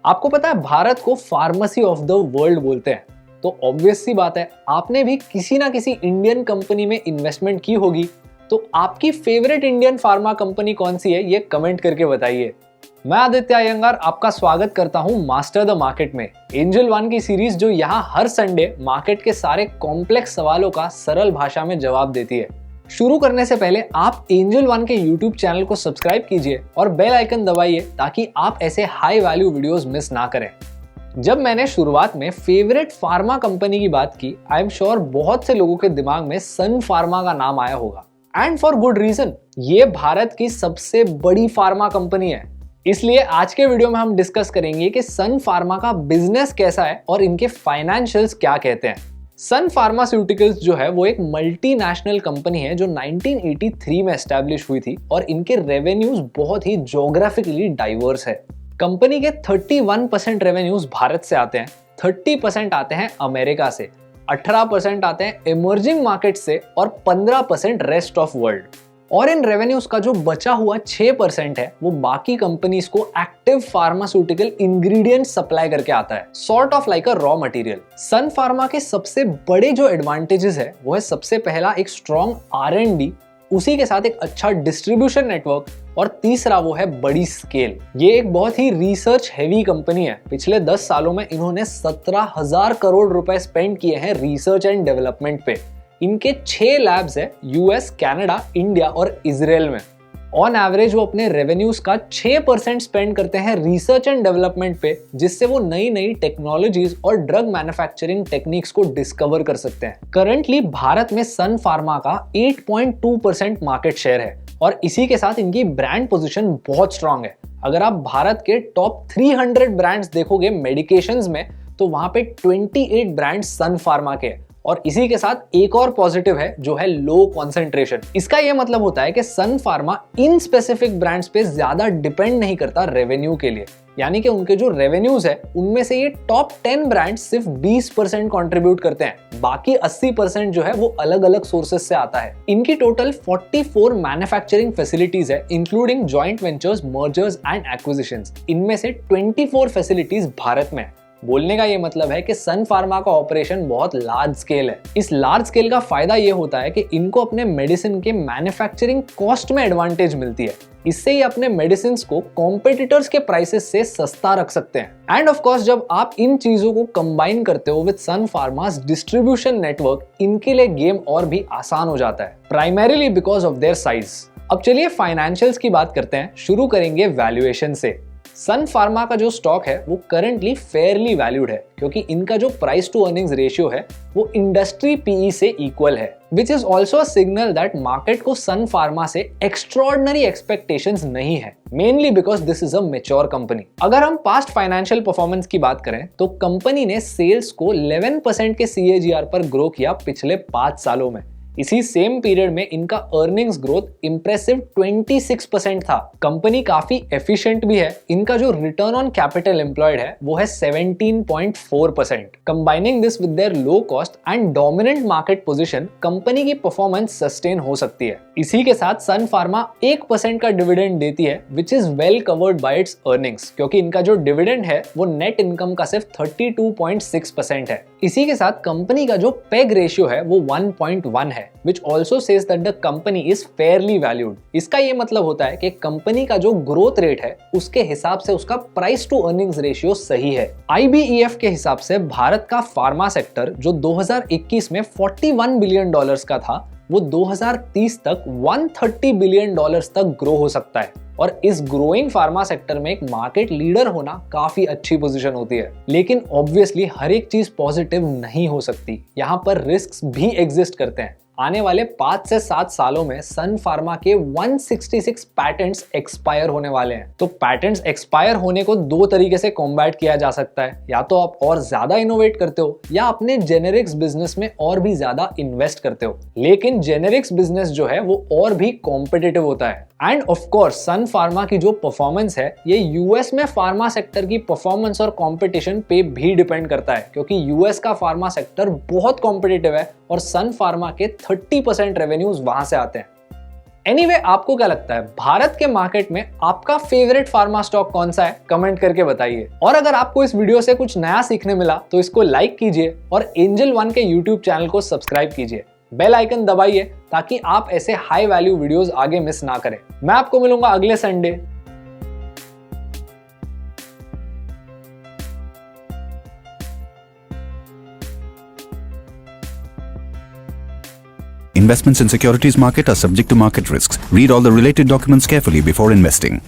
आपको पता है भारत को फार्मेसी ऑफ द वर्ल्ड बोलते हैं, तो ऑब्वियस सी बात है आपने भी किसी ना किसी इंडियन कंपनी में इन्वेस्टमेंट की होगी। तो आपकी फेवरेट इंडियन फार्मा कंपनी कौन सी है ये कमेंट करके बताइए। मैं आदित्य अयंगार आपका स्वागत करता हूं मास्टर द मार्केट में, एंजल वन की सीरीज जो यहां हर संडे मार्केट के सारे कॉम्प्लेक्स सवालों का सरल भाषा में जवाब देती है। शुरू करने से पहले आप एंजल वन के यूट्यूब चैनल को सब्सक्राइब कीजिए और बेल आइकन दबाइए ताकि आप ऐसे हाई वैल्यू वीडियोस मिस ना करें। जब मैंने शुरुआत में फेवरेट फार्मा कंपनी की बात की, आई एम श्योर बहुत से लोगों के दिमाग में सन फार्मा का नाम आया होगा, एंड फॉर गुड रीजन। ये भारत की सबसे बड़ी फार्मा कंपनी है। इसलिए आज के वीडियो में हम डिस्कस करेंगे कि सन फार्मा का बिजनेस कैसा है और इनके फाइनेंशियल्स क्या कहते हैं। सन फार्मास्यूटिकल्स जो है वो एक मल्टीनेशनल कंपनी है जो 1983 में एस्टैब्लिश हुई थी और इनके रेवेन्यूज बहुत ही ज्योग्राफिकली डाइवर्स है। कंपनी के 31% रेवेन्यूज भारत से आते हैं, 30% आते हैं अमेरिका से, 18% आते हैं इमर्जिंग मार्केट से और 15% रेस्ट ऑफ वर्ल्ड। और इन रेवेन्यूज का जो बचा हुआ 6% है वो बाकी कंपनीज को एक्टिव फार्मास्यूटिकल इंग्रेडिएंट सप्लाई करके आता है, sort of like a raw material. Sun Pharma के सबसे बड़े जो एडवांटेजेस है वो है सबसे पहला एक स्ट्रॉन्ग R&D, उसी के साथ एक अच्छा डिस्ट्रीब्यूशन नेटवर्क और तीसरा वो है बड़ी स्केल। ये एक बहुत ही रिसर्च हेवी कंपनी है। पिछले 10 सालों में इन्होंने 17,000 करोड़ रुपए स्पेंड किए हैं रिसर्च एंड डेवलपमेंट पे। इनके 6 लैब्स है यूएस, कनाडा, इंडिया और इजराइल में। ऑन एवरेज वो अपने रेवेन्यूज का 6% स्पेंड करते हैं रिसर्च एंड डेवलपमेंट पे, जिससे वो नई नई टेक्नोलॉजीज और ड्रग मैन्युफैक्चरिंग टेक्निक्स को डिस्कवर कर सकते हैं। करंटली भारत में सन फार्मा का 8.2% मार्केट शेयर है और इसी के साथ इनकी ब्रांड पोजीशन बहुत स्ट्रांग है। अगर आप भारत के टॉप 300 ब्रांड्स देखोगे मेडिकेशंस में, तो वहां पे 28 ब्रांड्स सन फार्मा के हैं। और इसी के साथ एक और पॉजिटिव है जो है लो कंसंट्रेशन। इसका यह मतलब होता है कि सन फार्मा इन स्पेसिफिक ब्रांड्स पे ज्यादा डिपेंड नहीं करता रेवेन्यू के लिए, यानी कि उनके जो रेवेन्यूज है उनमें से ये टॉप 10 ब्रांड्स सिर्फ 20% कंट्रीब्यूट करते हैं, बाकी 80% जो है वो अलग अलग सोर्सेज से आता है। इनकी टोटल 44 मैन्युफैक्चरिंग फैसिलिटीज है, including joint ventures, mergers and acquisitions. इनमें से 24 फैसिलिटीज भारत में है। बोलने का ये मतलब है कि सन फार्मा का ऑपरेशन बहुत लार्ज स्केल है। इस लार्ज स्केल का फायदा ये होता है कि इनको अपने मेडिसिन के मैन्युफैक्चरिंग कॉस्ट में एडवांटेज मिलती है। इससे ही अपने मेडिसिन को कॉम्पिटिटर्स के प्राइसेस से सस्ता रख सकते हैं। एंड ऑफ कोर्स जब आप इन चीजों को कंबाइन करते हो विद सन फार्मास डिस्ट्रीब्यूशन नेटवर्क, इनके लिए गेम और भी आसान हो जाता है, primarily because of their size. अब चलिए फाइनेंशियल्स की बात करते हैं। शुरू करेंगे वैल्यूएशन से। सन फार्मा का जो स्टॉक है वो करंटली फेयरली वैल्यूड है, क्योंकि इनका जो प्राइस टू अर्निंग्स रेशियो है वो इंडस्ट्री पीई से इक्वल है, which is also a signal that market को सन फार्मा से एक्स्ट्रॉर्डिनरी एक्सपेक्टेशंस नहीं है, mainly because this is a mature company. अगर हम पास्ट फाइनेंशियल परफॉर्मेंस की बात करें तो कंपनी ने सेल्स को 11% के CAGR पर ग्रो किया पिछले 5 सालों में। इसी सेम पीरियड में इनका अर्निंग्स ग्रोथ इंप्रेसिव 26% था। कंपनी काफी एफिशिएंट भी है। इनका जो रिटर्न ऑन कैपिटल एम्प्लॉयड है वो है 17.4%। Combining this with their low cost and dominant market position, company की परफॉर्मेंस सस्टेन हो सकती है। इसी के साथ सन फार्मा 1% का डिविडेंड देती है, which is well covered by it's earnings, क्योंकि इनका जो डिविडेंड है वो नेट इनकम का सिर्फ 32.6% है। इसी के साथ कंपनी का जो पेग रेशियो है वो 1.1 है, which also says that the company is fairly valued। इसका ये मतलब होता है कि कंपनी का जो ग्रोथ रेट है उसके हिसाब से उसका प्राइस टू अर्निंग्स रेशियो सही है। IBEF के हिसाब से भारत का फार्मा सेक्टर जो 2021 में $41 बिलियन का था, वो 2030 तक $130 बिलियन तक ग्रो हो सकता है। और इस ग्रोइंग फार्मा सेक्टर में एक मार्केट लीडर होना काफी अच्छी पोजीशन होती है। लेकिन ऑब्वियसली हर एक चीज पॉजिटिव नहीं हो सकती, यहाँ पर रिस्क्स भी एग्जिस्ट करते हैं। आने वाले 5 से 7 सालों में सन फार्मा के 166 पैटेंट्स एक्सपायर होने वाले हैं। तो पैटेंट्स एक्सपायर होने को 2 तरीके से कॉम्बैट किया जा सकता है, या तो आप और ज्यादा इनोवेट करते हो या अपने जेनेरिक्स बिजनेस में और भी ज्यादा इन्वेस्ट करते हो। लेकिन जेनेरिक्स बिजनेस जो है वो और भी कॉम्पिटिटिव होता है। And of course Sun Pharma की जो परफॉर्मेंस है ये यूएस में फार्मा सेक्टर की परफॉर्मेंस और कंपटीशन पे भी डिपेंड करता है, क्योंकि यूएस का फार्मा सेक्टर बहुत कॉम्पिटिटिव है और सन फार्मा के 30% रेवेन्यूज वहां से आते हैं। एनीवे, आपको क्या लगता है भारत के मार्केट में आपका फेवरेट फार्मा स्टॉक कौन सा है? कमेंट करके बताइए। और अगर आपको इस वीडियो से कुछ नया सीखने मिला तो इसको लाइक कीजिए और एंजल वन के यूट्यूब चैनल को सब्सक्राइब कीजिए। बेल आइकन दबाइए ताकि आप ऐसे हाई वैल्यू वीडियोस आगे मिस ना करें। मैं आपको मिलूंगा अगले Sunday. Investments in securities market are subject to market risks. Read all the related documents carefully before investing.